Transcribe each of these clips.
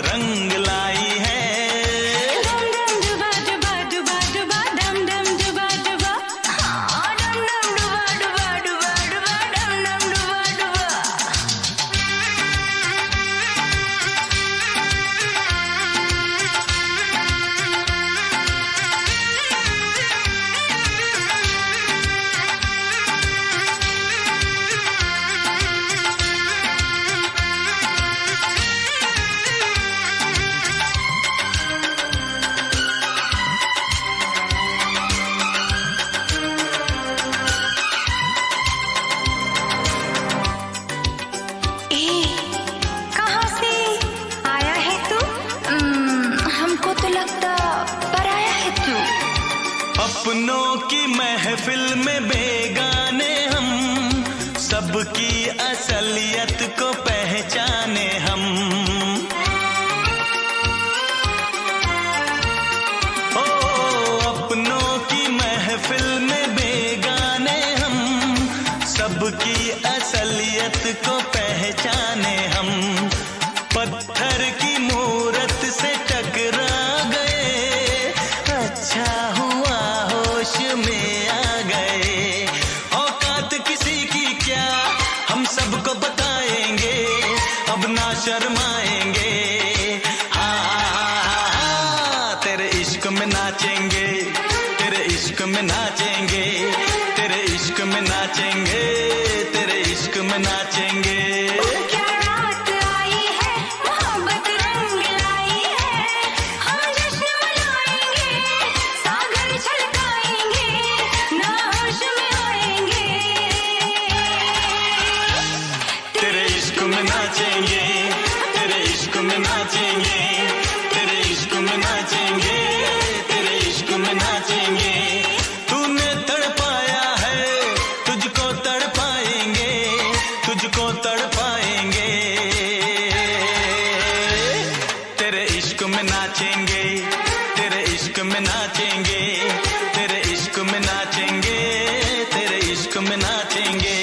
रंग लाई है। अपनों की महफिल में बेगाने हम, सबकी असलियत को पहचाने हम। ओ अपनों की महफिल में बेगाने हम, सबकी असलियत को पहचाने हम। पत्थर की मूरत से टकरा गए, अच्छा हुआ होश में आ गए। औकात किसी की क्या हम सबको बताएंगे, अब ना शर्माएंगे। हाँ, तेरे इश्क में नाचेंगे, तेरे इश्क में नाचेंगे, तेरे इश्क में नाचेंगे, तेरे इश्क में नाचेंगे। तेरे इश्क में नाचेंगे, तेरे इश्क में नाचेंगे, तेरे इश्क में नाचेंगे, तेरे इश्क में नाचेंगे। तूने तड़पाया है, तुझको तड़पाएंगे, तुझको तड़पाएंगे। तेरे इश्क में नाचेंगे, तेरे इश्क में नाचेंगे, तेरे इश्क में नाचेंगे, तेरे इश्क में नाचेंगे।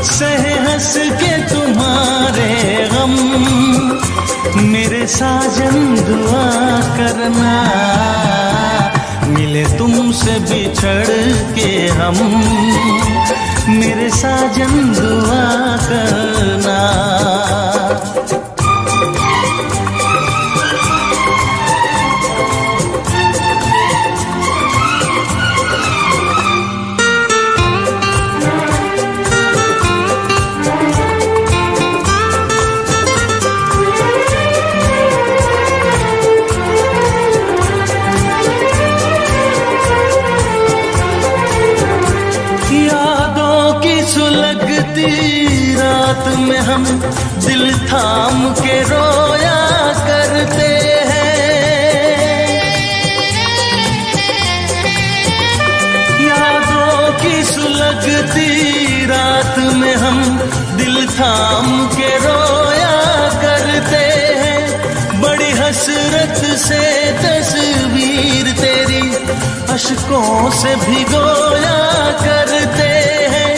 सहे हंस के तुम्हारे गम, मेरे साजन दुआ करना, मिले तुमसे बिछड़ के हम, मेरे साजन दुआ करना। रात में हम दिल थाम के रोया करते हैं, यादों की सुलगती रात में हम दिल थाम के रोया करते हैं। बड़ी हसरत से तस्वीर तेरी अश्कों से भिगोया करते हैं,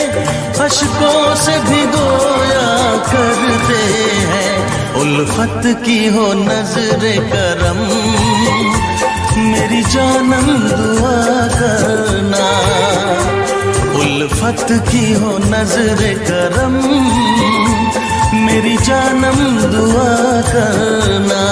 अश्कों से भिगोया करते हैं। उल्फत की हो नजरे करम, मेरी जानम दुआ करना, उल्फत की हो नजरे करम, मेरी जानम दुआ करना।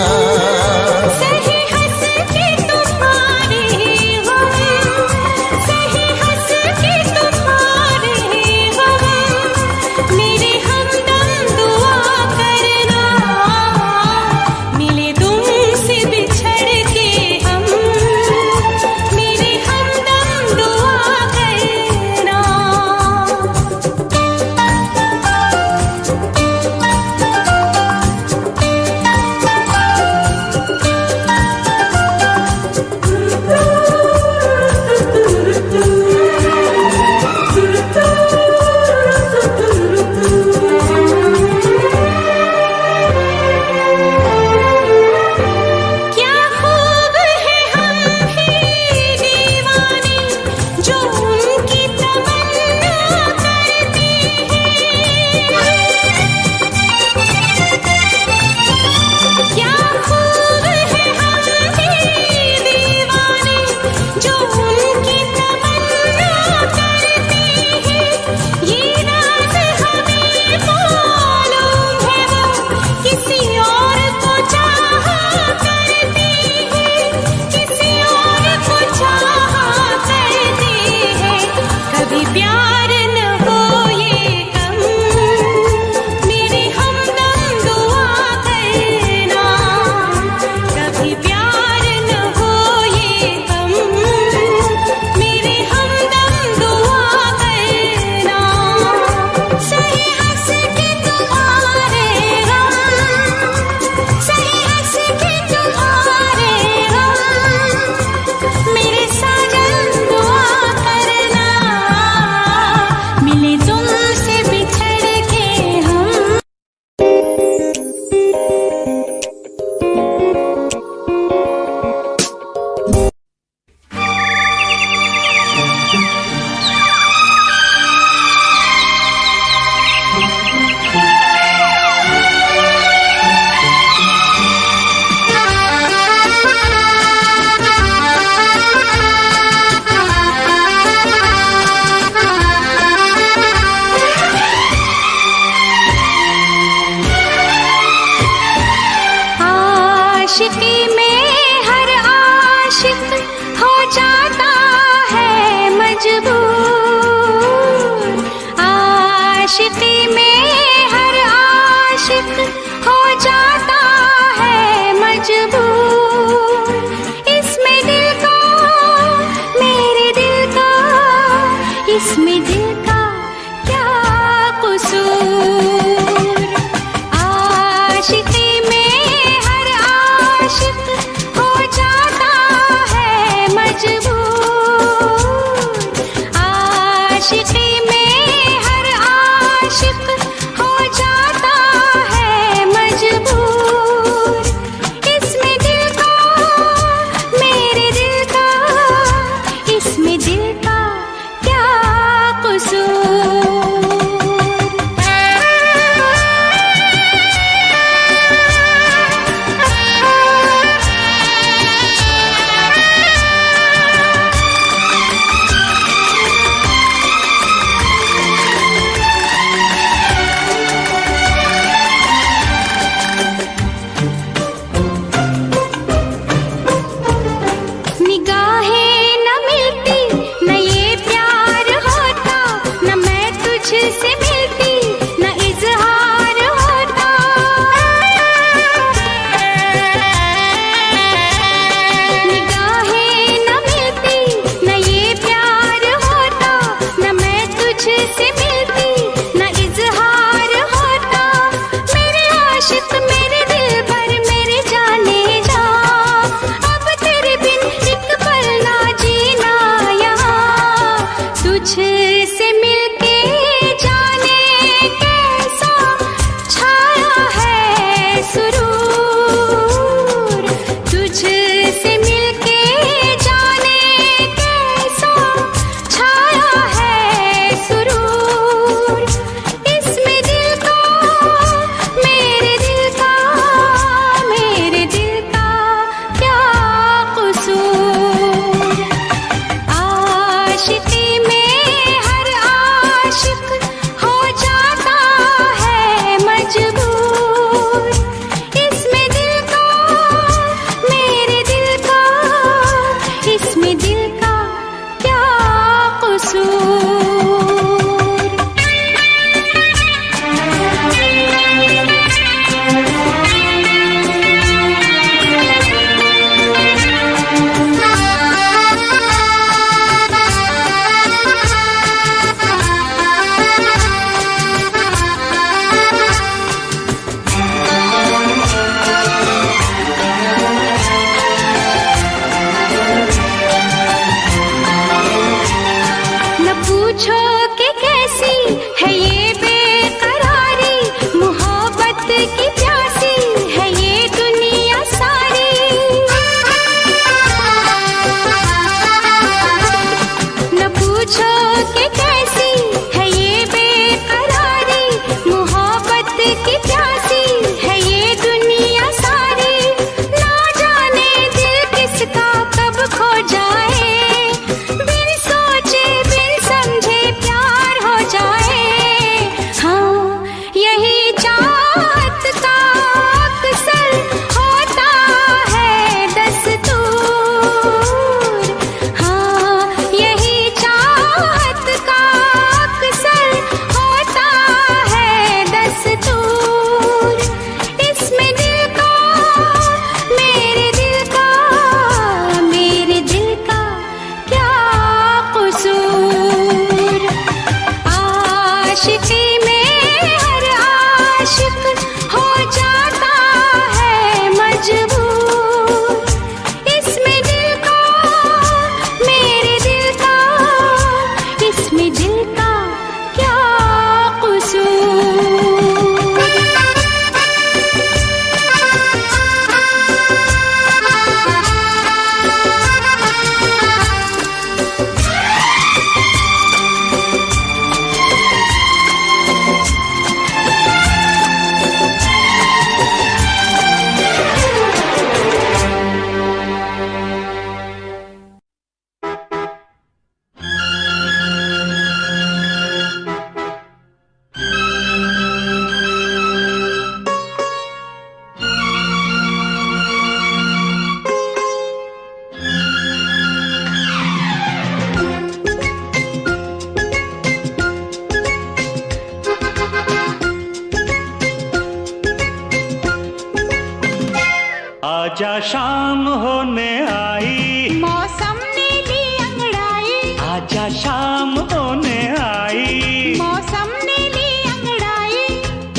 आजा शाम होने आई, मौसम ने ली अंगड़ाई। आजा शाम होने आई, मौसम ने ली अंगड़ाई।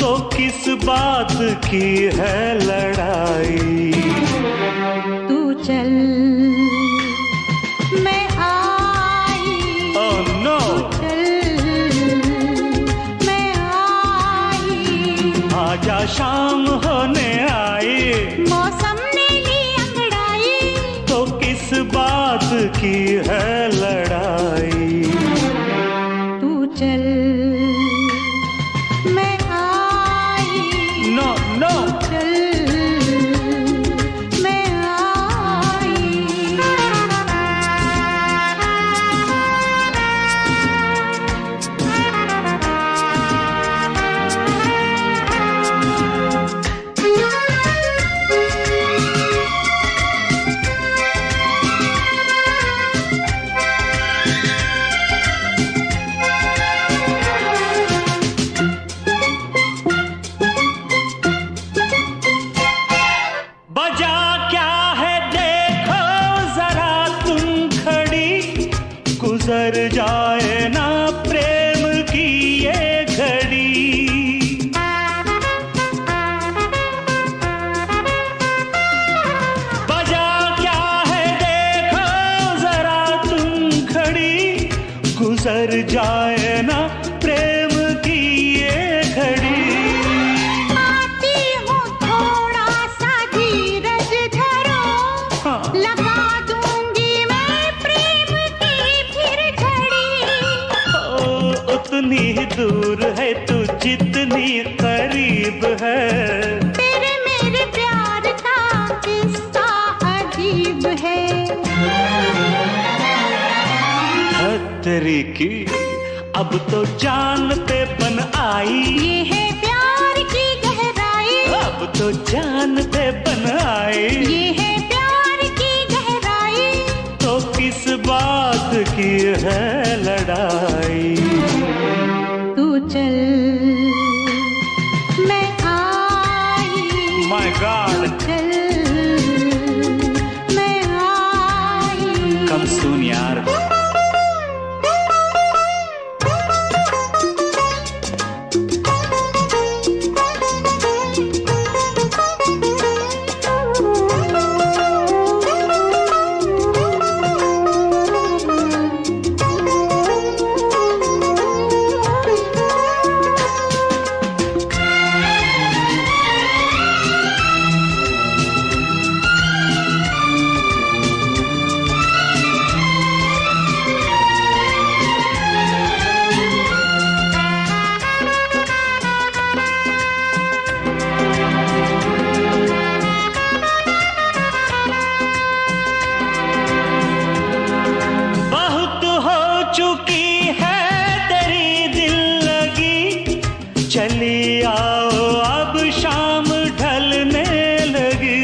तो किस बात की है लड़ाई? तू चल मैं आई। ओह नो, आजा शाम होने आई, मौसम ने ली अंगड़ाई। तो किस बात की है लड़ाई? तू चल मैं आई। नो नो, चल मैं आई। बजा क्या है देखो जरा तुम खड़ी, गुजर जाए ना प्रेम की ये घड़ी। बजा क्या है देखो जरा तुम खड़ी, गुजर जाए ना प्रेम की ये घड़ी। लगा दूंगी मैं प्रेम की फिर घड़ी। ओ, उतनी ही दूर है तू जितनी करीब है, तेरे मेरे प्यार का किस्सा अजीब है। खतरे की अब तो जान पे बन आई, ये है प्यार की गहराई। अब तो जान पे बन आई, ये है किस बात की है लड़ाई? तू चल मैं आई। माय गॉड, चल मैं आई। कम सून यार। चुकी है तेरी दिल लगी, चली आओ अब शाम ढलने लगी।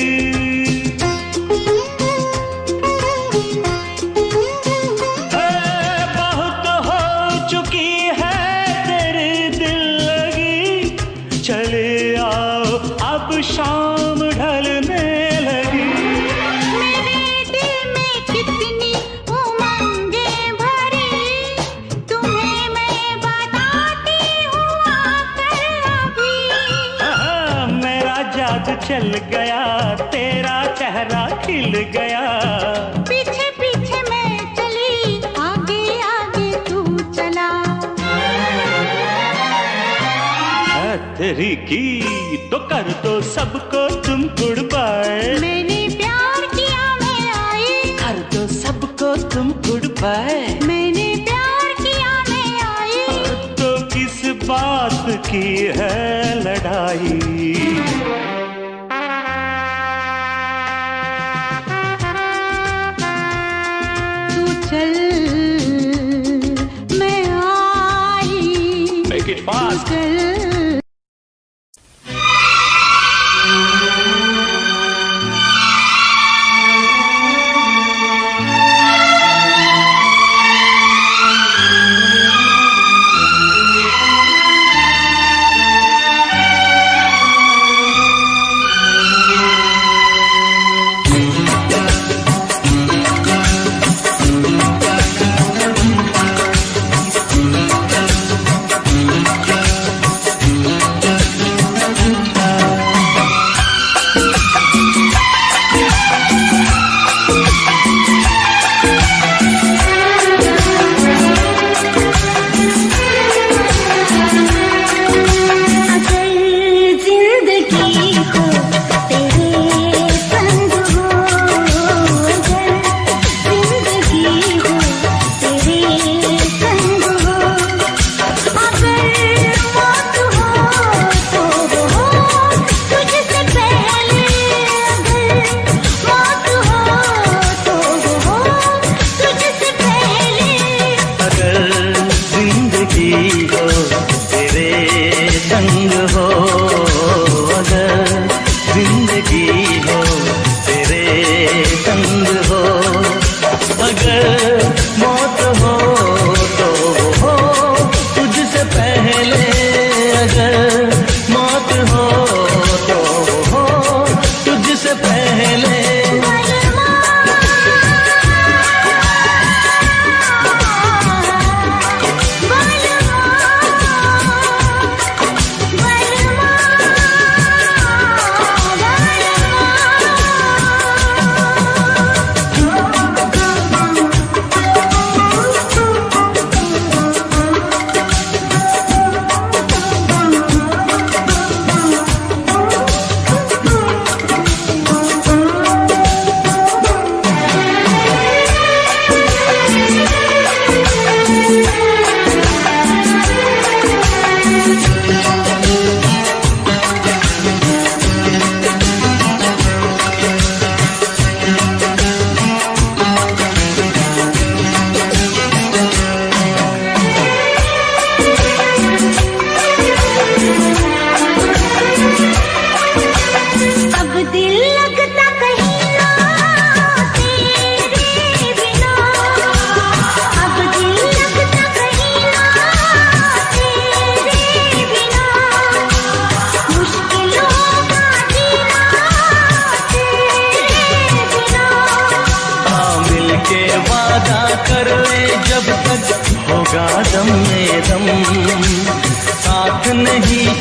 बहुत हो चुकी है तेरी दिल लगी, चले आओ अब शाम ढलने लगी। चल गया तेरा चेहरा खिल गया, पीछे पीछे मैं चली आगे आगे तू चला। तेरी की तो कर दो सबको तुम गुड बाय, मैंने प्यार किया मैं आई। कर दो सबको तुम गुड बाय, मैंने प्यार किया मैं आई। तो किस बात की है लड़ाई? चल मैं आई। Make it fast. चल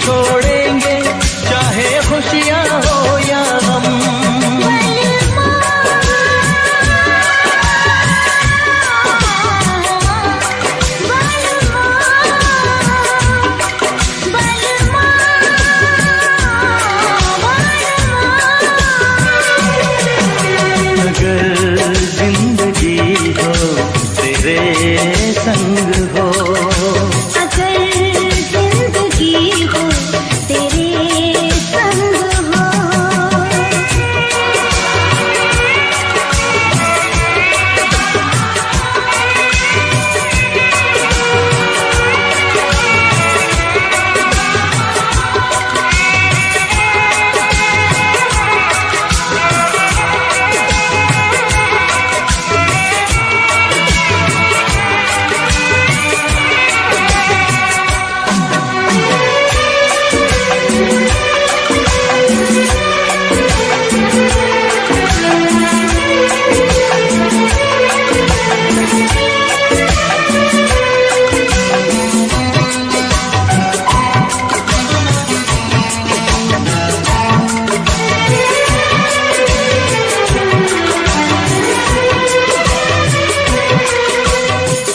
छोड़ेंगे, चाहे खुशियाँ हो या गम। अगर जिंदगी हो तेरे संग हो, अगर जिंदगी हो तेरे संग हो।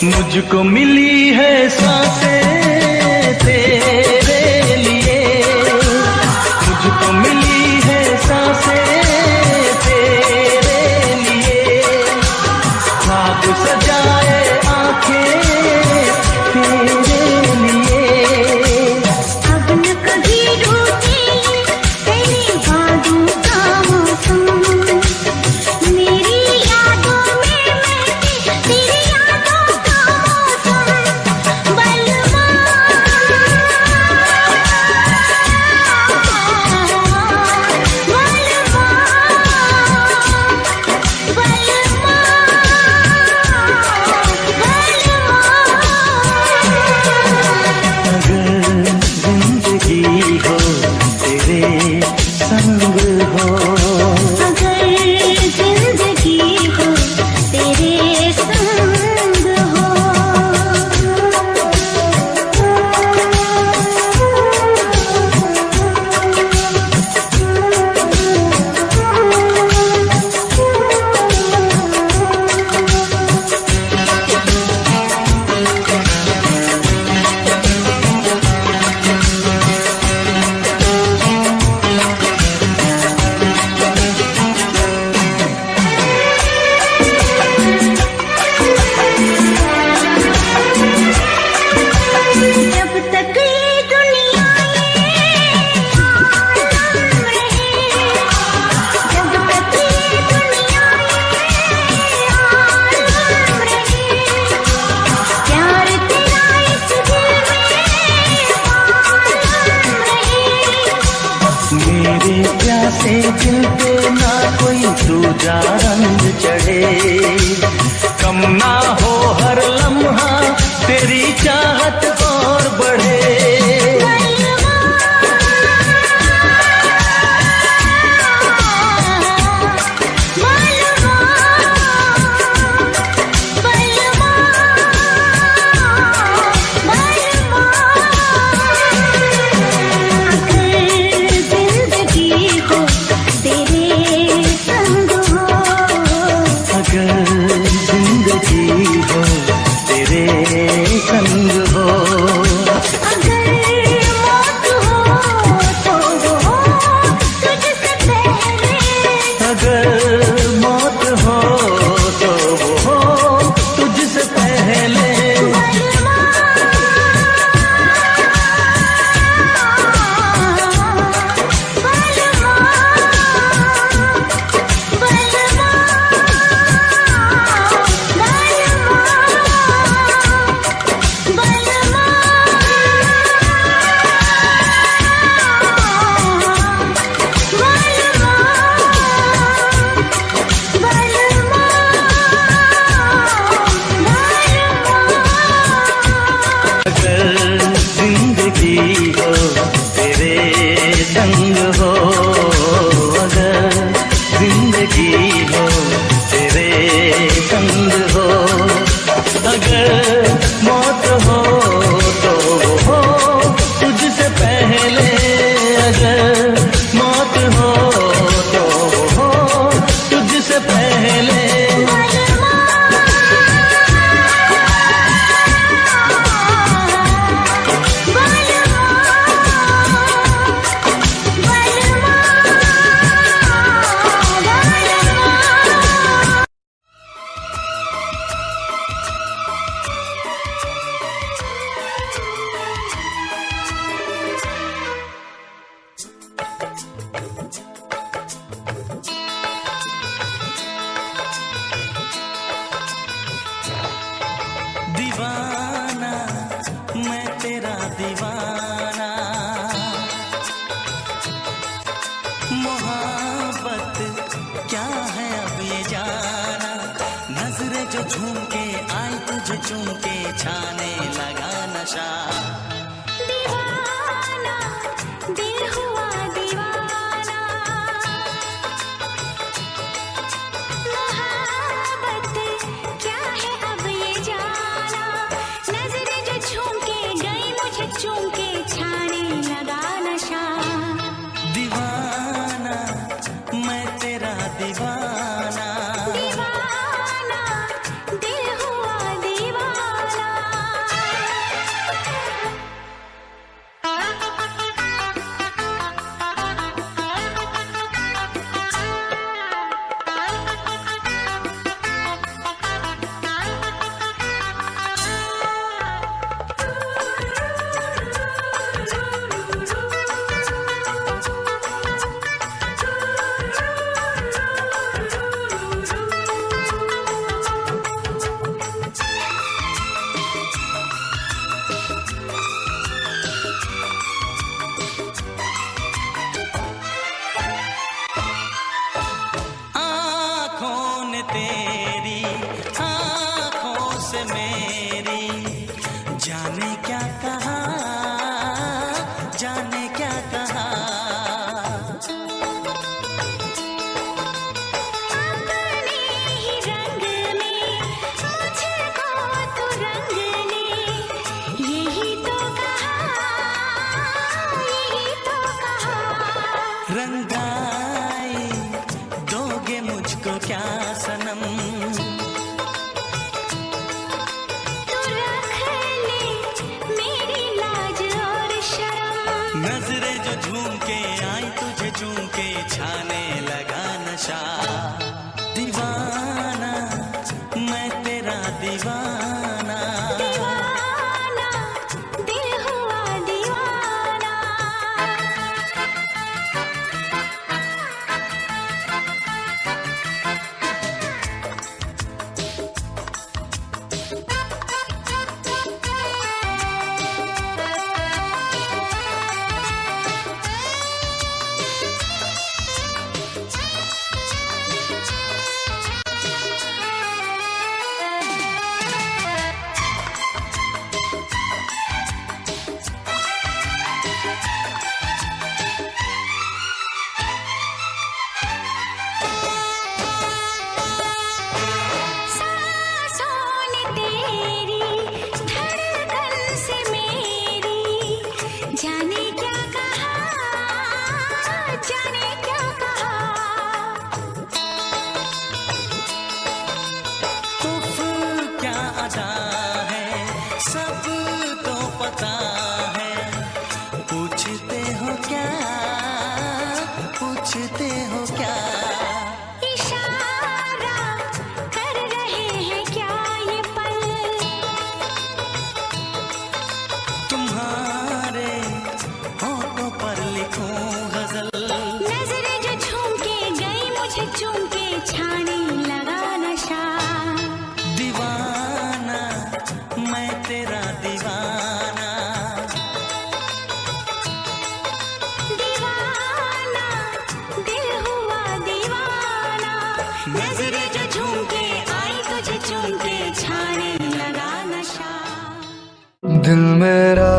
मुझको मिली है सांसें तेरे लिए, मुझको मिली है सांसें तेरे लिए। ख्वाब सजाए आंखें तेरे लिए। अब न कभी रूठेगी तेरी बातों का मौसम, मेरी यादों में महके तेरी यादों का मौसम। बलमा अगर जिंदगी हो तेरे संग हो, अगर जिंदगी हो तेरे संग हो। जब तक ये दुनिया ये आलम रहे, जब तक ये दुनिया ये आलम रहे, प्यार तेरा इस दिल में आलम रहे। मेरे प्यासे दिल पे ना कोई दूजा रंग चढ़े, कम ना हो हर लम्हा तेरी चाहत और बढ़े। अगर जिंदगी हो तेरे छाने लगा नशा। दीवाना दिल हुआ दीवाना, मोहब्बत क्या है अब ये जाना। नजरें जो झूम के गई मुझे चूम के छाने लगा नशा। दीवाना मैं तेरा दीवाना, दीवाना दिल हुआ दीवाना। आँखों ने तेरी आँखों से मेरी जाने क्या कहा, जाने क्या कहा। अपने ही रंग में मुझको तू रंग ले, यही तो कहा, यही तो कहा। रंगाई दोगे मुझको क्या सनम, तू रख ले मेरी लाज और शर्म। नजरें जो झूम के आई तुझे झूम के छाने लगा नशा। दीवाना मैं तेरा दीवाना, दीवाना दिल हुआ दीवाना। सांसों ने तेरी धड़कन से मेरी जाने क्या कहा, जाने क्या कहा। उफ क्या अदा है सब तो पता है। पूछते हो क्या, पूछते हो क्या। इशारा कर रहे हैं क्या ये पल, तुम्हारे होठों पर लिखूं गजल। नजरें जो झूम के गई मुझे चूम के छाने लगा नशा। दीवाना मैं तेरा दीवाना, दीवाना दिल हुआ दीवाना। नजरें जो झूम के आई तुझे चूम के छाने लगा नशा। दिल मेरा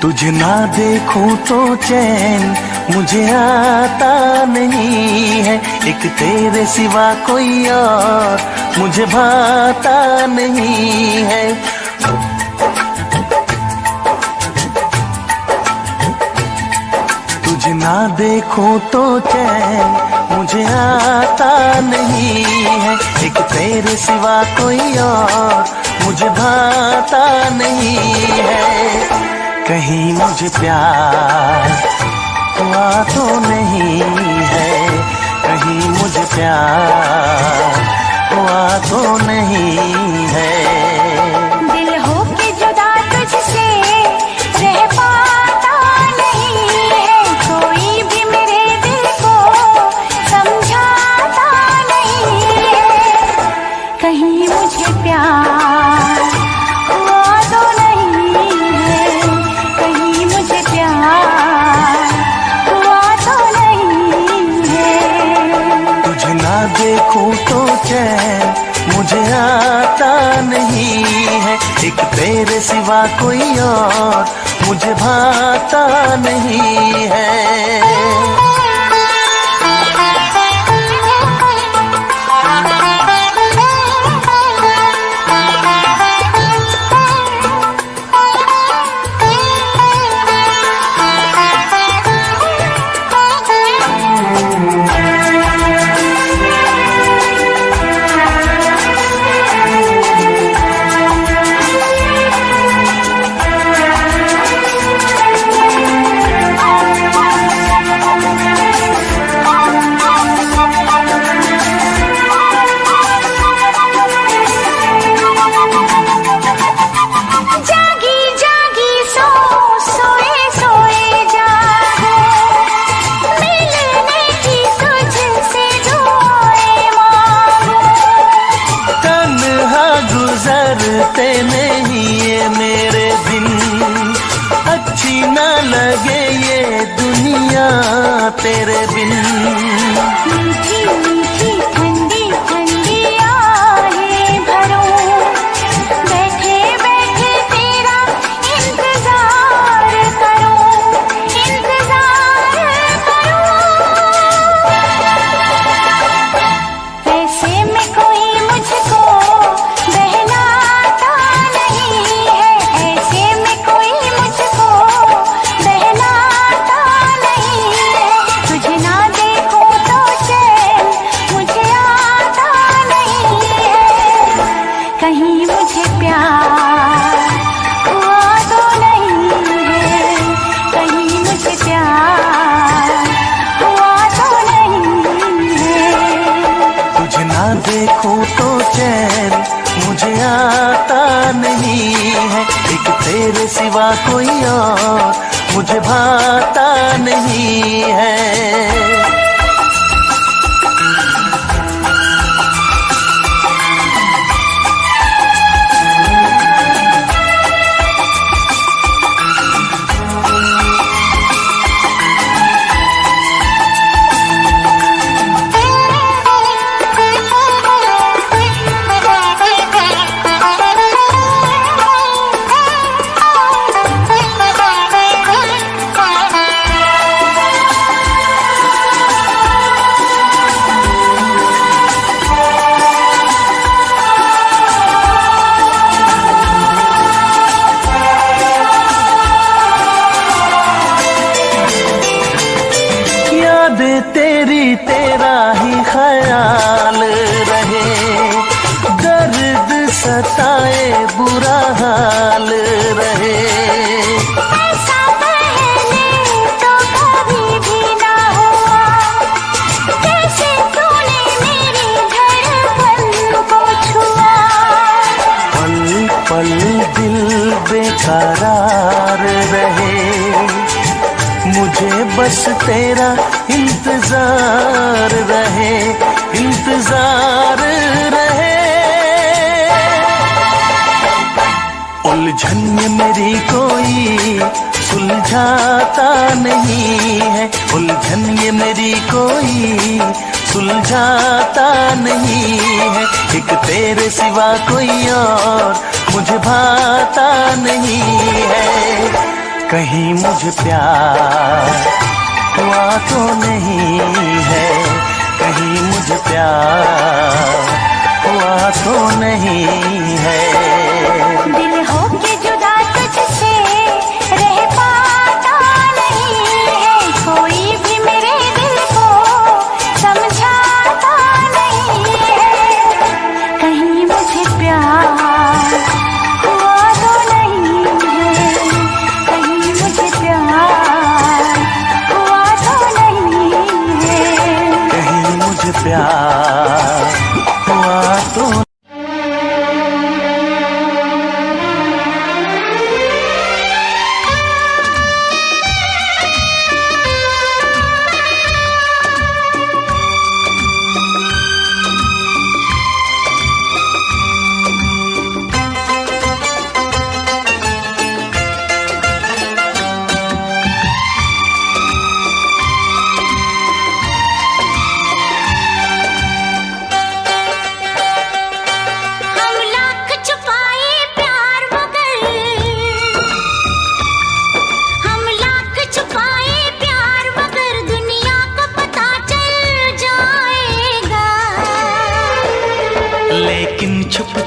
तुझे ना देखूं तो चैन मुझे आता नहीं है, एक तेरे सिवा कोई और मुझे भाता नहीं है। तुझे ना देखूं तो चैन मुझे आता नहीं है, एक तेरे सिवा कोई और मुझे भाता नहीं है। कहीं मुझे प्यार हुआ तो नहीं है, कहीं मुझे प्यार हुआ तो नहीं है। दिल हो के जुदा तुझसे रह पाता नहीं है, कोई भी मेरे दिल को समझाता नहीं है। कहीं मुझे प्यार हुआ तो नहीं है, कहीं मुझे प्यार हुआ तो नहीं है। तुझे ना देखूं तो चैन मुझे आता नहीं है, एक तेरे सिवा कोई और मुझे भाता नहीं है। गुजरते नहीं ये मेरे दिन, अच्छी न लगे ये दुनिया तेरे बिन। मीठी मीठी ठंडी ठंडी आहें भरूं, बैठे बैठे तेरा इंतजार करूं, इंतजार करूं। वैसे में कोई मुझको बहलाता नहीं है, ऐसे में कोई मुझको बहलाता नहीं है। तुझे ना देखूं तो चैन मुझे आता नहीं है, कहीं मुझे प्यार हुआ तो नहीं है, कहीं मुझे प्यार हुआ तो नहीं है। तुझे ना देखूं तो चैन मुझे आता नहीं है, एक तेरे सिवा कोई और मुझे भाता नहीं है। तेरी तेरा ही ख्याल रहे, दर्द सताए बुरा हाल रहे। ऐसा पहले तो कभी भी ना हुआ, कैसे तूने मेरी धड़कन को छुआ। पल पल दिल बेकरार रहे, मुझे बस तेरा इंतजार रहे, इंतजार रहे। उलझन में मेरी कोई सुलझाता नहीं है, उलझन ये मेरी कोई सुलझाता नहीं है, एक तेरे सिवा कोई और मुझे भाता नहीं है। कहीं मुझे प्यार हुआ तो नहीं है कहीं मुझे प्यार, हुआ तो नहीं है। दिल हो के जुदा तुझसे रह पाता नहीं है, कोई भी मेरे दिल को समझाता नहीं है। कहीं मुझे प्यार हुआ तो नहीं है, कहीं मुझे प्यार हुआ तो नहीं है। कहीं मुझे प्यार हुआ तो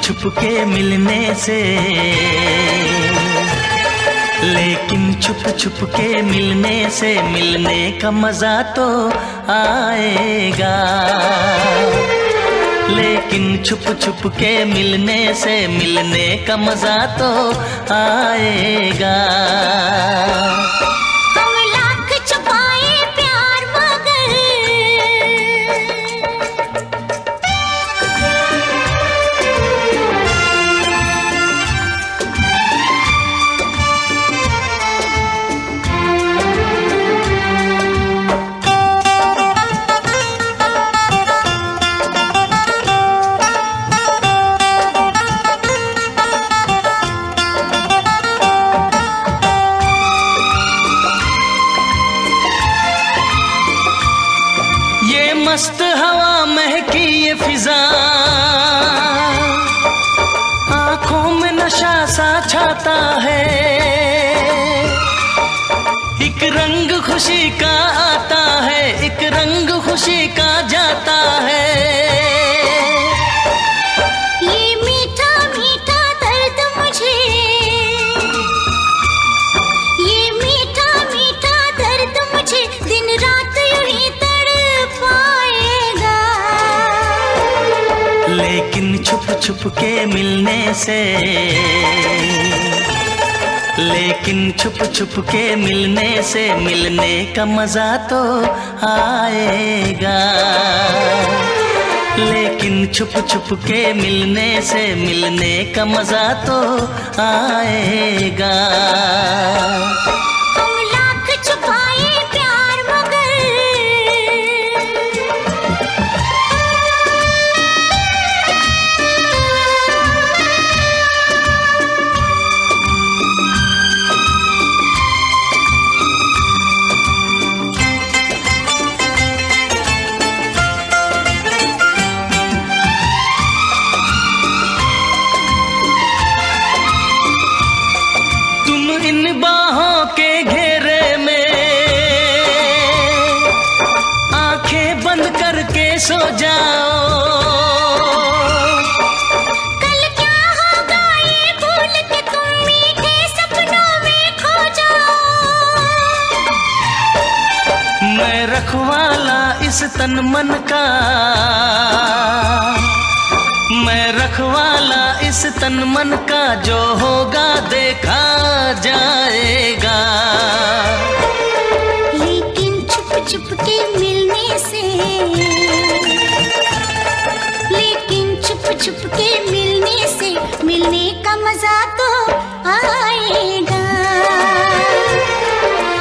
छुप के मिलने से, लेकिन छुप के मिलने से मिलने का मजा तो आएगा। लेकिन छुप के मिलने से मिलने का मजा तो आएगा। मस्त हवा महकी ये फिजा, आंखों में नशा सा छाता है। एक रंग खुशी का आता है, एक रंग खुशी का जाता है। ये मीठा मीठा दर्द मुझे, ये मीठा मीठा दर्द मुझे दिन रात यूं ही तड़पाएगा। लेकिन छुप के मिलने से, लेकिन छुप के मिलने से मिलने का मजा तो आएगा। लेकिन छुप के मिलने से मिलने का मजा तो आएगा। हम लाख छुपाए प्यार इन बाहों के घेरे में आंखें बंद करके सो जाओ। कल क्या होगा ये भूल के तुम मीठे सपनों में खो जाओ। मैं रखवाला इस तन मन का, मैं रखवाला इस तन मन का, जो होगा देखा जाएगा। लेकिन छुप के मिलने से, लेकिन छुप के मिलने से मिलने का मजा तो आएगा।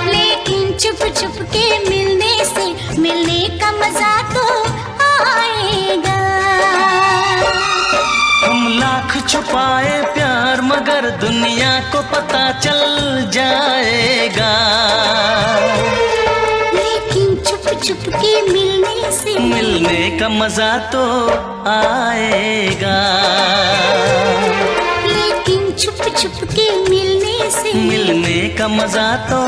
लेकिन छुप के मिलने से मिलने का मजा तो आएगा। हम लाख छुपाए प्यार मगर दुनिया को पता चल जाएगा। लेकिन छुप के मिलने से मिलने का मजा तो आएगा। लेकिन छुप के मिलने से मिलने का मजा तो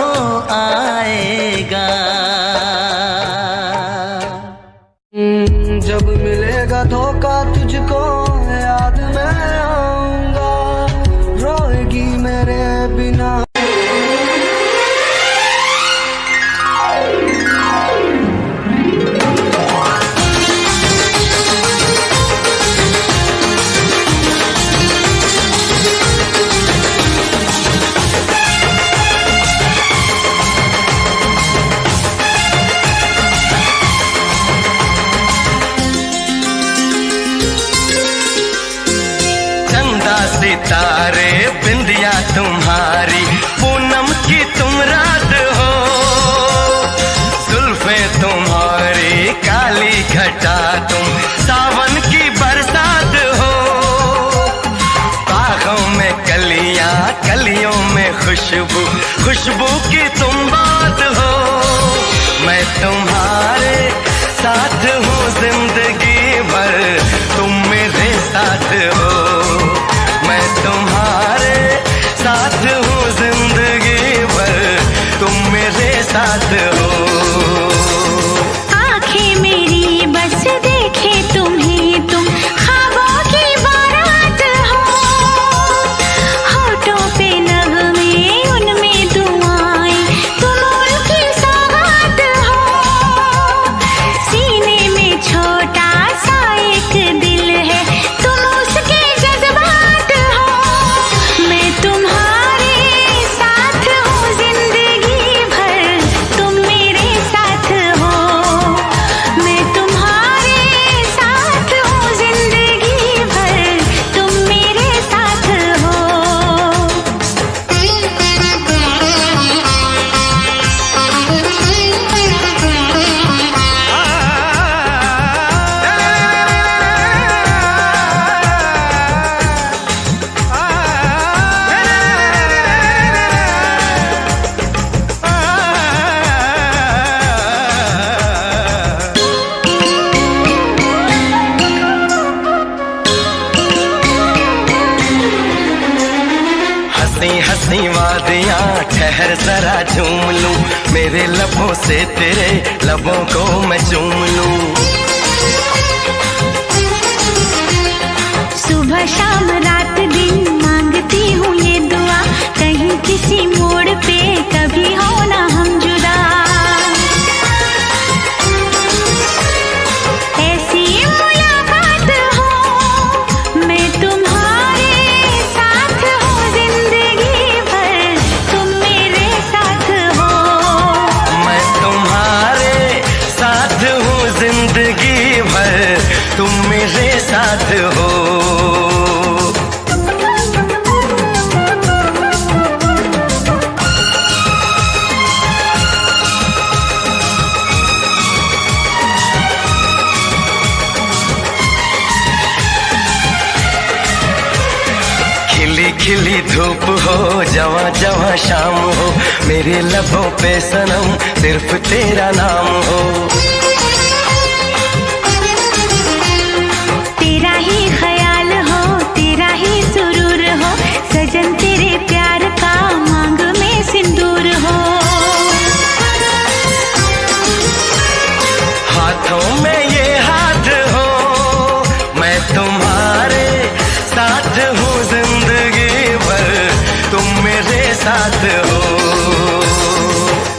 आएगा। जब मिलेगा धोखा तुझको याद मैं आऊंगा, रोएगी मेरे बिना। सितारे बिंदिया तुम्हारी, पूनम की तुम रात हो, जुल्फे तुम्हारी काली घटा तुम सावन की बरसात हो। बागों में कलियां कलियों में खुशबू, खुशबू की तुम बात हो। मैं तुम्हारे साथ हूँ जिंदगी भर, तुम मेरे साथ हो। मैं तुम्हारे साथ हूँ जिंदगी भर, तुम मेरे साथ हो। आंखें मेरी बस देखे तुम्हें, तुम ख्वाबों की बारात हो। होठों पे नगमे उनमें दुआएं, तुम उनकी सौगात हो। सीने में छोटा सा एक दिल है, तुम उसके जज्बात हो। मैं तुम्हारे साथ हूँ जिंदगी भर, तुम मेरे साथ हो। मैं तुम्हारे साथ हूँ जिंदगी भर, तुम मेरे साथ हो। हंसी हंसी वादियाँ ठहर जरा झूम लूं, मेरे लबों से तेरे लबों को मैं चूम लूं। सुबह शाम रात दिन मांगती हूँ ये दुआ, कहीं किसी मोड़ पे कभी हो ना हम जुदा। ऐसी मुलाकात हो, मैं तुम्हारे साथ हूँ जिंदगी भर, तुम मेरे साथ हो। मैं तुम्हारे साथ हूँ जिंदगी भर, तुम मेरे साथ हो। खिली खिली धूप हो, जवां जवां शाम हो, मेरे लबों पे सनम सिर्फ तेरा नाम हो। तेरा ही ख्याल हो, तेरा ही सुरूर हो, सजन तेरे प्यार का मांग में सिंदूर हो। हाथों में ये हाथ हो, मैं तुम्हारे साथ हूँ जिंदगी भर, तुम मेरे साथ हो।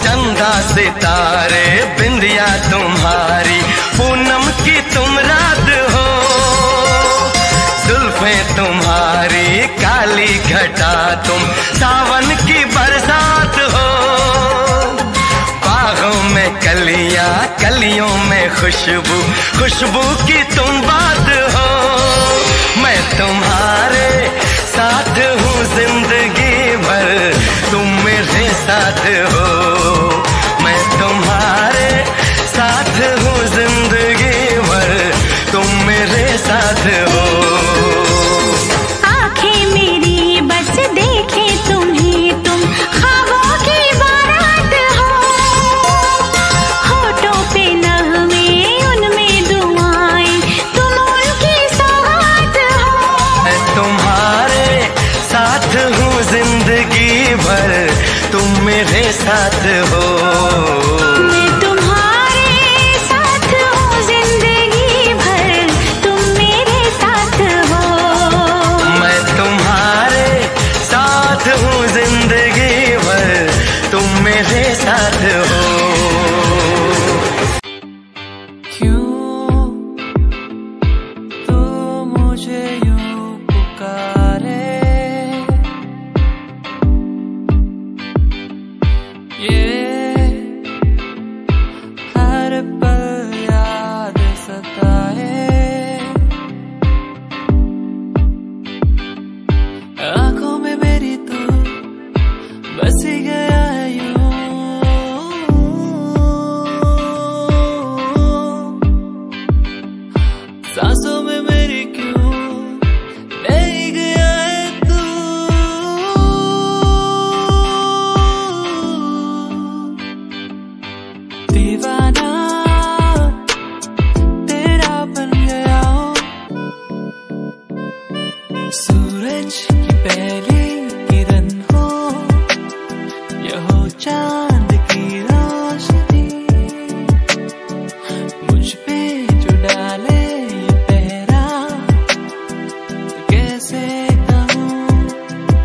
चंदा सितारे बिंदिया तुम्हारी, पूनम की तुम रात हो, जुल्फे तुम्हारी काली घटा तुम सावन की बरसात हो। बागों में कलियां कलियों में खुशबू, खुशबू की तुम बात हो। मैं तुम्हारे साथ हूँ जिंदगी भर, तुम मेरे साथ हो। मैं तुम्हारे साथ हूँ जिंदगी भर, तुम मेरे साथ हो। आंखें मेरी बस देखे तुम्हें, तुम ख्वाबों की बारात हो। होठों पे नगमे उनमें दुआएं, तुम उनकी सौगात हो। मैं तुम्हारे साथ हूँ जिंदगी साथ हो। मैं तुम्हारे साथ हूँ जिंदगी भर, तुम मेरे साथ हो। मैं तुम्हारे साथ हूँ जिंदगी भर, तुम मेरे साथ हो। क्यों तू मुझे यूं पुकारे, ये हर पल याद सताए। आंखों में मेरी तू बस गया है यूं, सांसों में मेरी क्यों नहीं गया है तू। दीवाना तेरा बन गया हूँ, सूरज की पहली किरण हो, यह हो चांद की रोशनी, मुझ पे जो डाले ये पहरा, तो कैसे कहूँ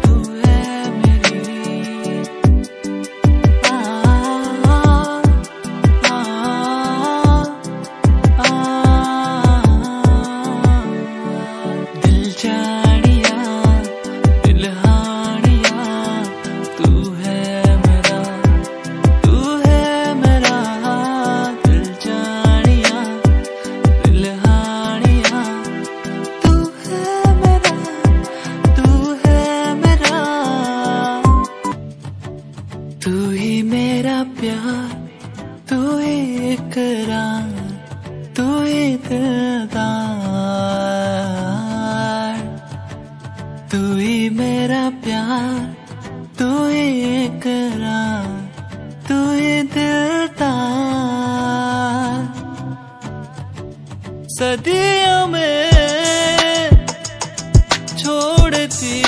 तू है मेरी। आ, आ, आ, दिल जानिया दिल हानिया, तू है मेरा, तू है मेरा। दिल जानिया दिल हानिया, तू है मेरा, तू है मेरा। तू ही मेरा प्यार, तू ही इकरार, तू ही दिलदार। तू ही मेरा प्यार, तू ही इकरार, तू ही दिलदार। सदियों में छोड़ती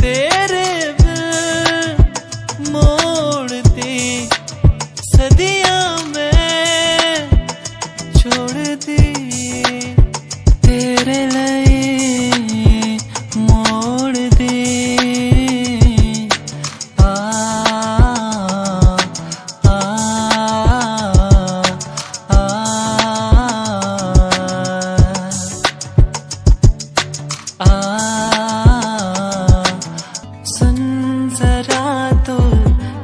तेरे बिन मोड़ती, सदियों में छोड़ती तेरे लिए मोड़ दी। आ, आ, आ, आ, सुन जरा तो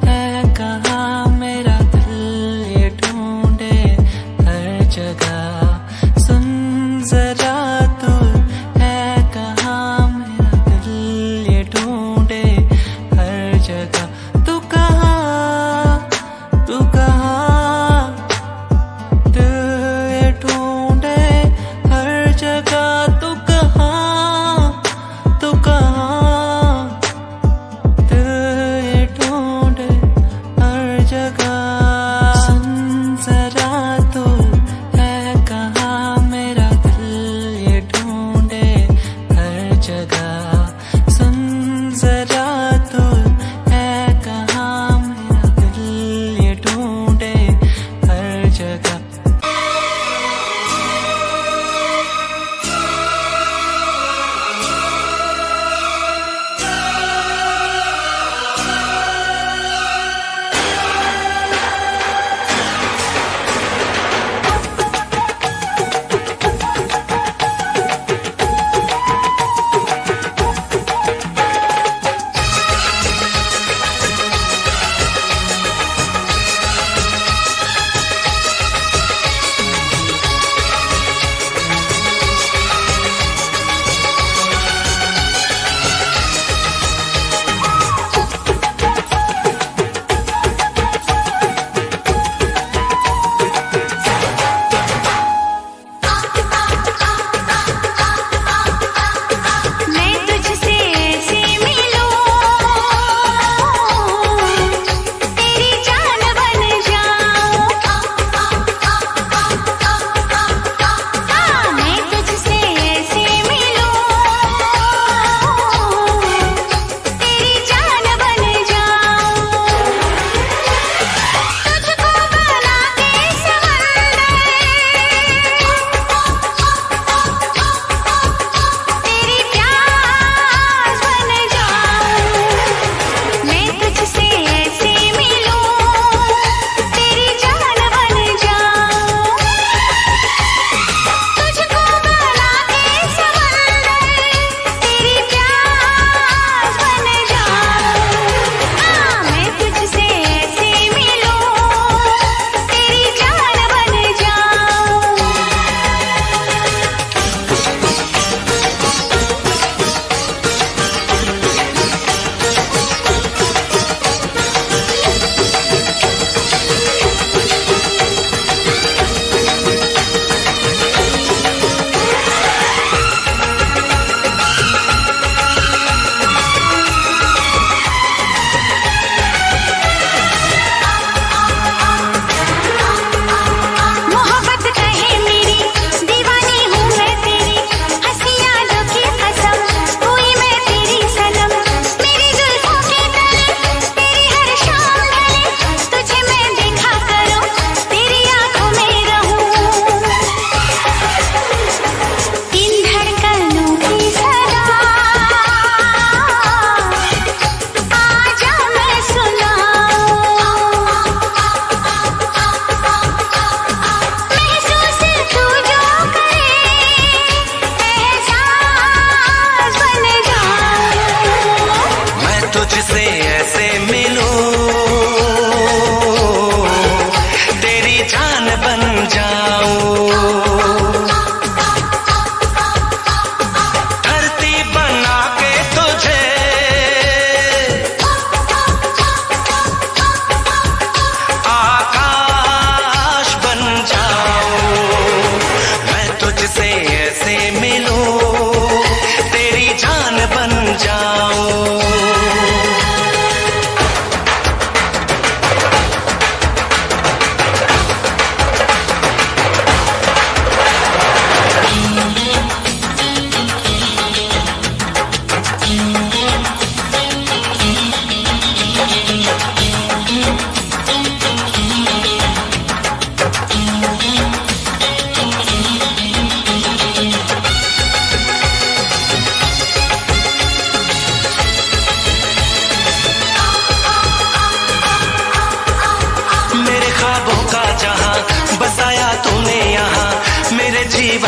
है कहाँ मेरा दिल ये ढूंढे हर जगह। सुन जरा तो है कहाँ मेरा दिल ये ढूंढे हर जगह। तू कहाँ, तू कहाँ, दिल ये ढूंढे हर जगह। तू कहाँ, तू कहाँ, दिल ये ढूंढे हर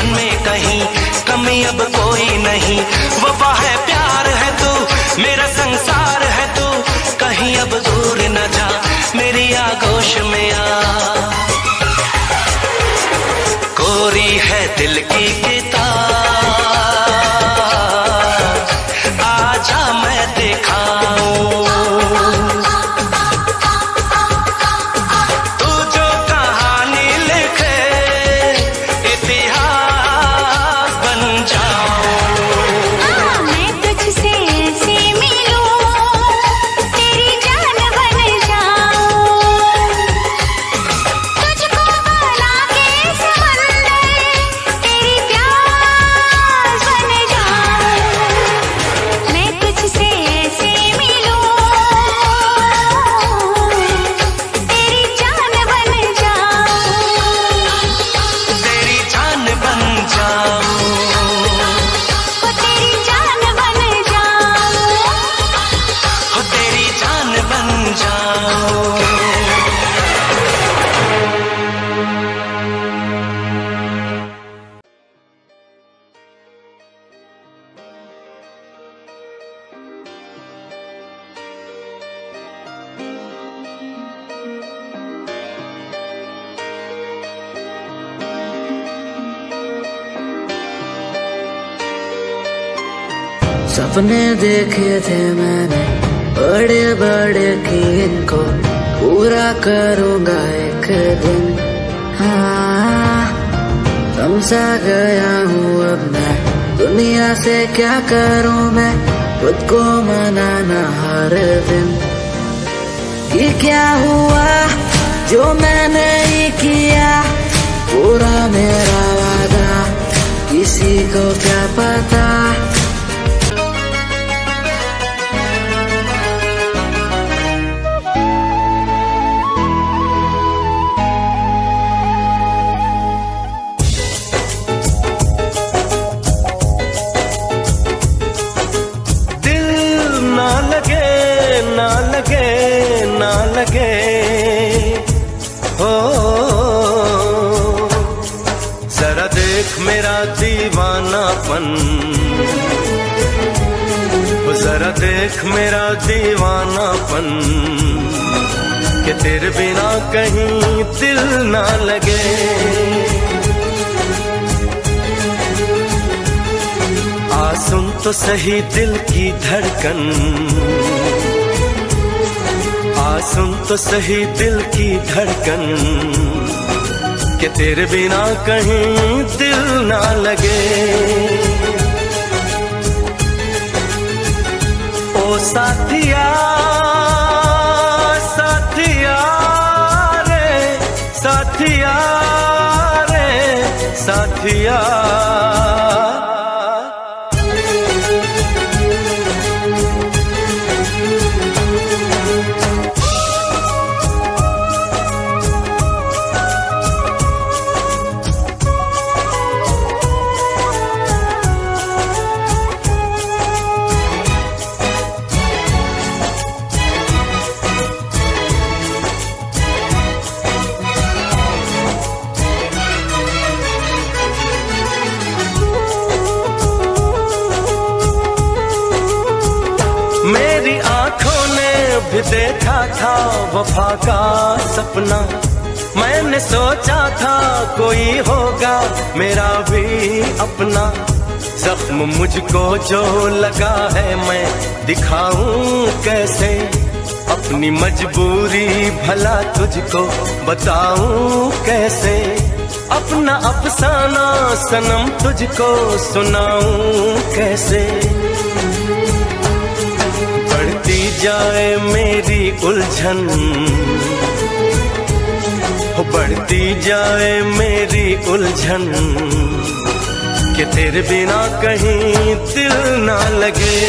मन में कहीं कमी अब कोई नहीं। वफा है, प्यार है तू, मेरा संसार है तू, कहीं अब दूर न जा, मेरी आगोश में आ। कोरी है दिल की किताब, आजा मैं दिखाऊं तू जो कहानी लिखे, इतिहास बन जाऊं। मैं तुझसे ऐसे मिलूं, तेरी जान बन जाऊं, तुझको बना के समंदर, तेरी प्यास बन जाऊं। मैं तुझसे ऐसे मिलूं, तेरी जान बन जाऊं, तेरी जान बन जाऊं, ओ तेरी जान बन जाऊं। हो तेरी जान बन जाऊं। सपने देखे थे मैंने बड़े बड़े कि इनको पूरा करूंगा एक दिन। हाँ, समझा गया हूँ अब मैं, दुनिया से क्या करूँ मैं, खुद को मनाना हर दिन। कि क्या हुआ जो मैंने ही किया, पूरा मेरा वादा किसी को क्या पता। दिल ना लगे, ना लगे, ना लगे, हो जरा देख मेरा दीवानापन, हो जरा देख मेरा दीवानापन, कि तेरे बिना कहीं दिल ना लगे। आ सुन तो सही दिल की धड़कन, आ सुन तो सही दिल की धड़कन, कि तेरे बिना कहीं दिल ना लगे। ओ साथिया, साथिया रे, साथिया रे, साथिया। मेरी आंखों ने भी देखा था वफा का सपना, मैंने सोचा था कोई होगा मेरा भी अपना। जख्म मुझको जो लगा है मैं दिखाऊं कैसे, अपनी मजबूरी भला तुझको बताऊं कैसे, अपना अफसाना सनम तुझको सुनाऊं कैसे। बढ़ती जाए मेरी उलझन, हो बढ़ती जाए मेरी उलझन, कि तेरे बिना कहीं दिल ना लगे।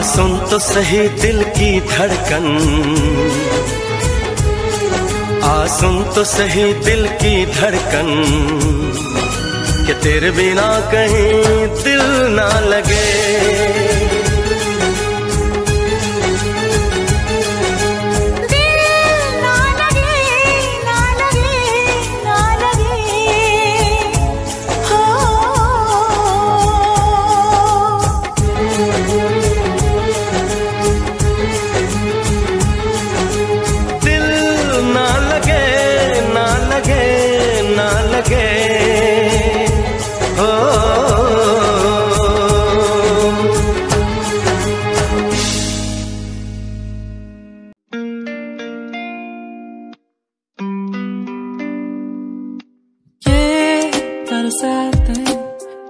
सुन तो सही दिल की धड़कन, सुन तो सही दिल की धड़कन, कि तेरे बिना कहीं दिल ना लगे।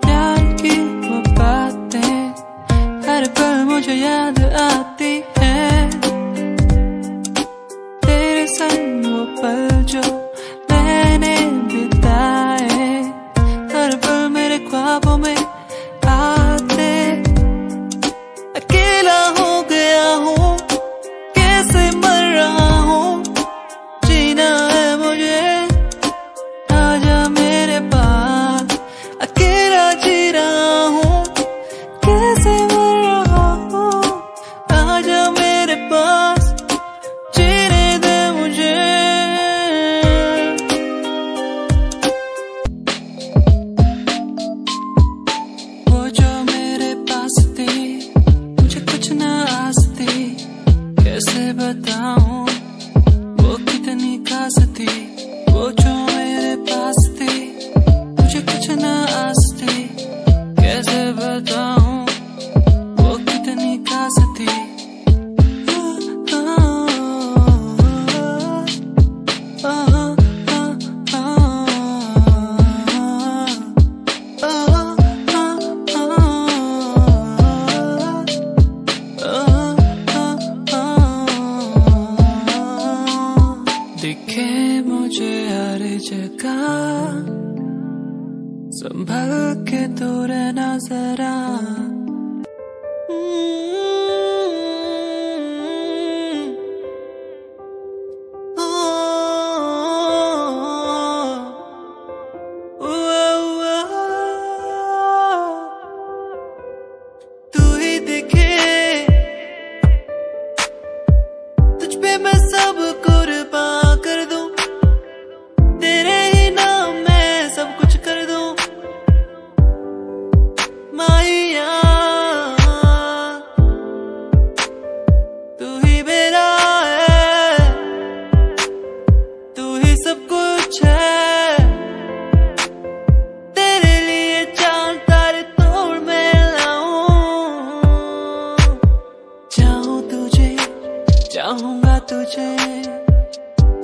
प्यार की वो बातें हर पल मुझे याद आती है, तेरे संग वो पल जो मैंने बिताए, हर पल मेरे ख्वाबों में आते। अकेला हो गया हूँ, कैसे मर रहा हूँ, जीना है मुझे, आजा मेरे पास। अकेला जी रहा हूँ, कैसे मर रहा हूँ, आजा मेरे पास, जीने दे मुझे। वो जो मेरे पास थी, मुझे कुछ ना आस थी, कैसे बताऊं वो कितनी खास थी। वो जो मेरे पास थी, मुझे कुछ ना आस थी, कैसे बताऊं वो कितनी खास थी। दिखे मुझे हर जगह, संभल के तो रहना जरा। तू ही दिखे, तुझ पे मैं सब कुर्बान कर दूं, तेरे ही नाम मैं सब कुछ कर दूं। माहिया तू ही मेरा है, तू ही सब कुछ है, तेरे लिए चांद तारे तोड़ मैं लाऊं। चाहूं तुझे, चाहूंगा तुझे,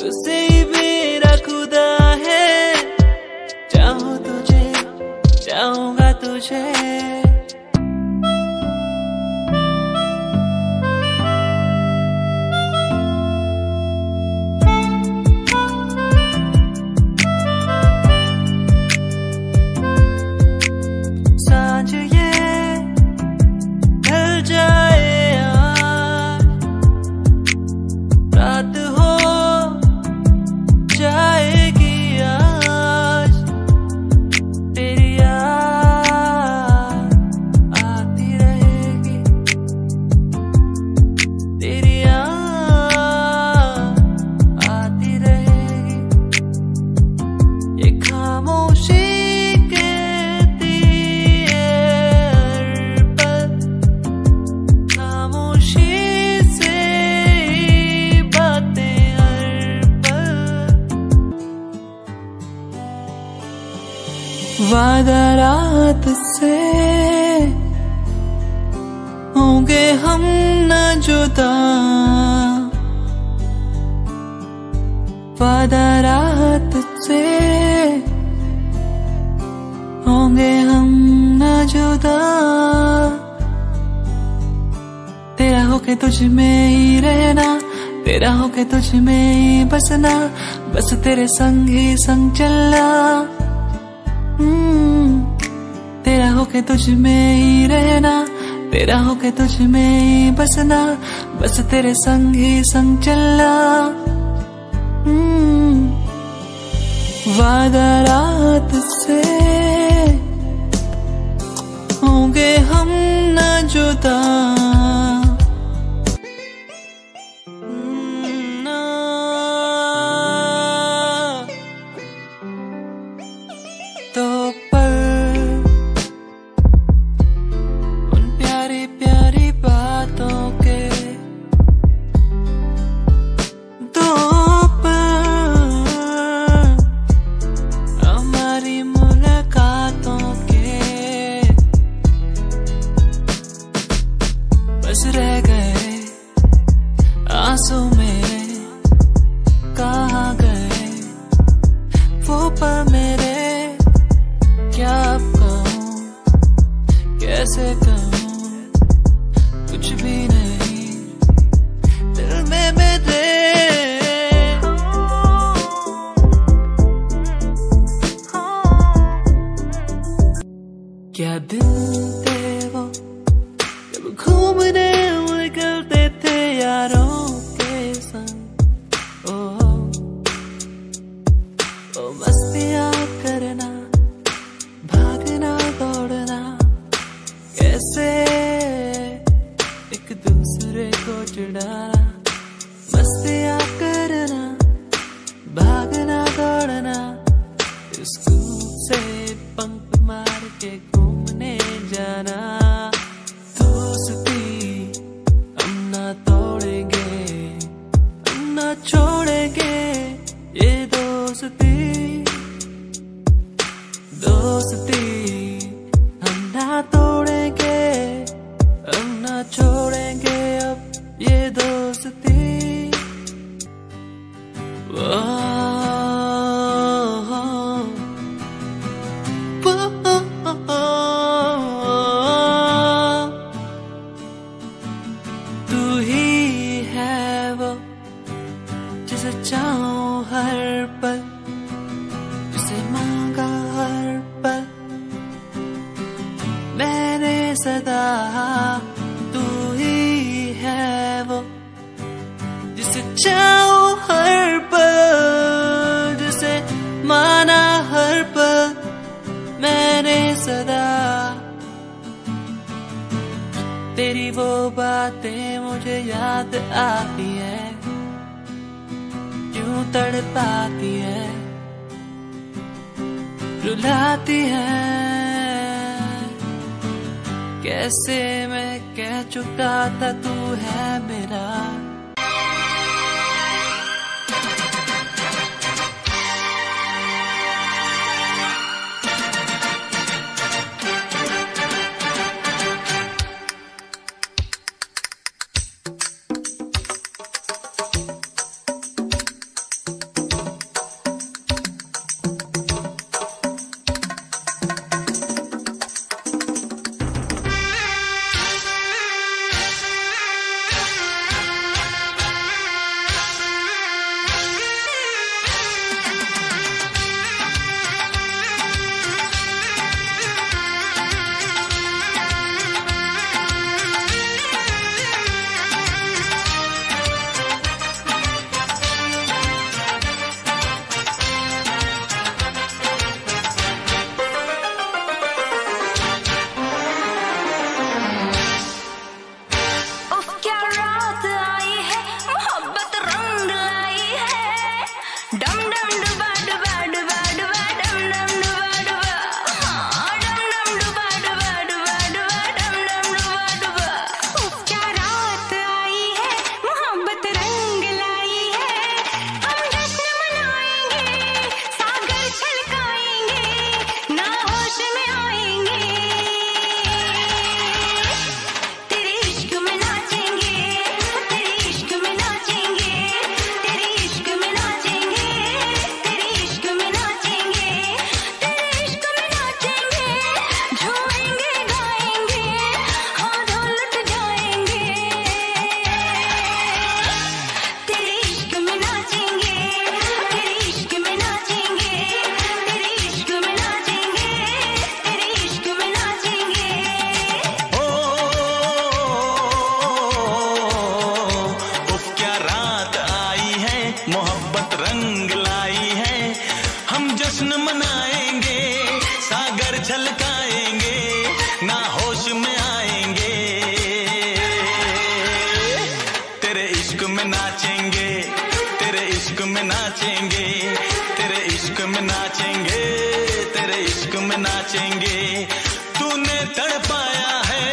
तुझसे ही मेरा खुदा है। चाहूं तुझे, चाहूंगा तुझे। सांझ ये ढल जाए आज, रात हो जाएगी आज, तेरी याद आती रहेगी, तेरी याद आती रहेगी। ये खामोशी कहती है हर पल, खामोशी से ही बातें हर पल। वादा रात से होंगे हम न जुदा, वादा रात से होंगे हम न जुदा। तेरा होके तुझ में ही रहना, तेरा होके तुझ में ही बसना, बस तेरे संग ही संग चलना। तेरा होके तुझ में ही रहना, तेरा होके तुझ में बसना, बस तेरे संग ही संग चलना। वादा रात से होंगे हम न जुदा, तो पर उन प्यारी प्यारी बातों के दो पर हमारी मुलाकातों के बस रह गए आंसू मेरे, कहाँ गए वो पल मेरे। क्या अब कहूँ, कैसे कहूँ, कुछ भी नहीं दिल में मेरे। क्या दिन थे वो जब घूमने निकलते थे यारों के संग। ओ मस्तियाँ करना, भागना दौड़ना, कैसे एक दूसरे को चिढ़ाना। मस्तियाँ करना, भागना दौड़ना, स्कूल से बंक मार के घूमने जाना। दोस्ती हम ना तोड़ेंगे, हम ना छोड़ेंगे ये दोस्ती। दोस्ती हम ना तोड़ेंगे, हम ना छोड़ेंगे अब ये दोस्ती। तू ही है वो जिसे चाहूं हर पल, जिसे मांगा हर पल मैंने सदा। तू ही है वो जिसे चाहूं हर पल, जिसे माना हर पल मैंने सदा। तेरी वो बातें मुझे याद आती है, यूं तड़पाती है, रुलाती है। कैसे मैं कह चुका था तू है मेरा। नाचेंगे, तेरे इश्क में नाचेंगे, तेरे इश्क में नाचेंगे। तूने तड़पाया है,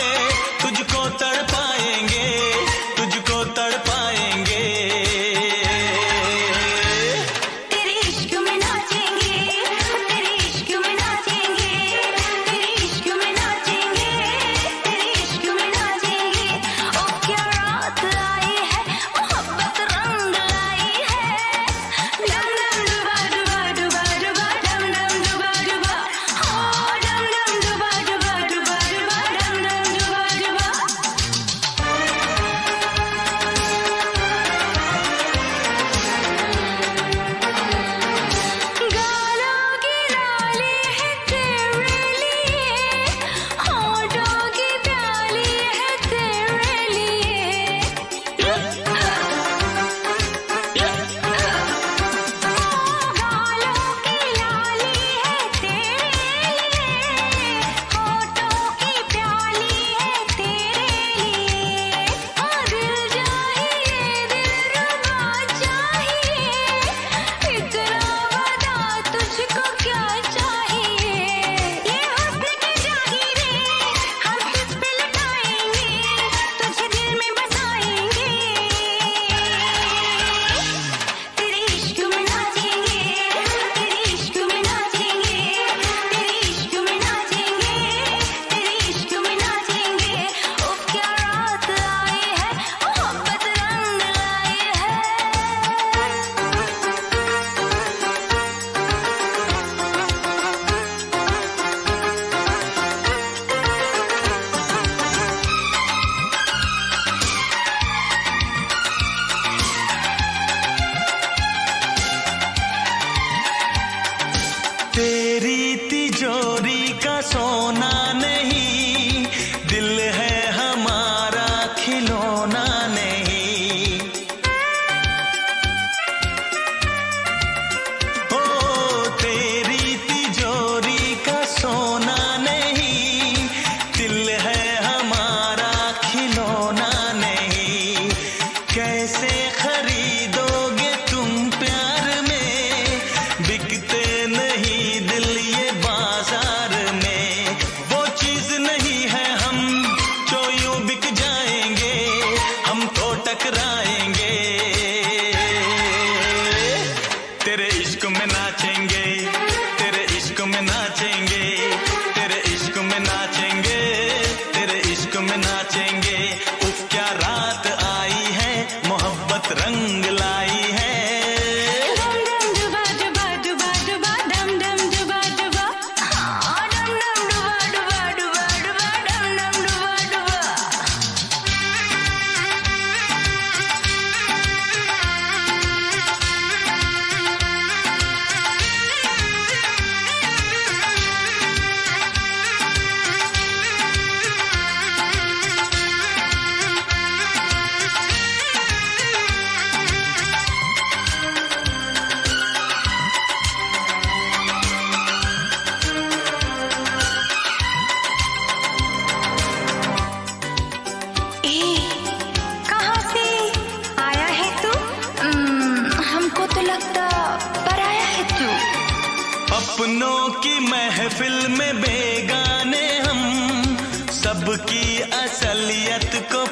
तुझको तड़पाएंगे, तुझको तड़पाएंगे। तेरे इश्क में नाचेंगे, तेरे इश्क में नाचेंगे, तेरे इश्क में नाचेंगे, तेरे इश्क में नाचेंगे। ओ क्या रात आई है, मोहब्बत रंग लाई है। डम डम डुबा डुबा डुबा डुबा, डम डम डुबा डुबा, ओ डम डम डुबा डुबा डुबा डुबा, डम डम डुबा डुबा। गालों की लाली है तेरे लिए, होठों की प्याली है तेरे लिए। गालों की लाली है तेरे लिए, होठों की प्याली है तेरे लिए। दिल चाहिए, दिलरुबा चाहिए, इतना बता तुझको क्या चाहिए। ये हुस्न की जागीरें हम तुझ पे लुटाएंगे, तुझे दिल में बसाएंगे। तेरे इश्क में नाचेंगे, तेरे इश्क में नाचेंगे, तेरे इश्क में नाचेंगे, तेरे इश्क में नाचेंगे। उफ क्या रात आई है, मोहब्बत रंग लाई है। तेरी तिजोरी का सोना नहीं, दिल है हमारा खिलौना नहीं। ओ तेरी तिजोरी का सोना नहीं, दिल है हमारा खिलौना नहीं। कैसे खरीदोगे तुम प्यार में, बिकते नहीं दिल ये बाजार में। वो चीज नहीं है हम जो यूं बिक जाएंगे, हम तो टकराएंगे। तेरे इश्क में नाचेंगे, तेरे इश्क में नाचेंगे, तेरे इश्क में नाचेंगे, तेरे इश्क में नाचेंगे। उफ क्या रात आई है, मोहब्बत रंग लाई है। डम डम डुबा डुबा डुबा डुबा, डम डम डुबा डुबा, हाँ डम डम डुबा डुबा डुबा डुबा, डम डम डुबा डुबा। कहाँ से आया है तू? हमको तो लगता पराया है तू। अपनों की महफिल में बेगाने हम, सबकी असलियत को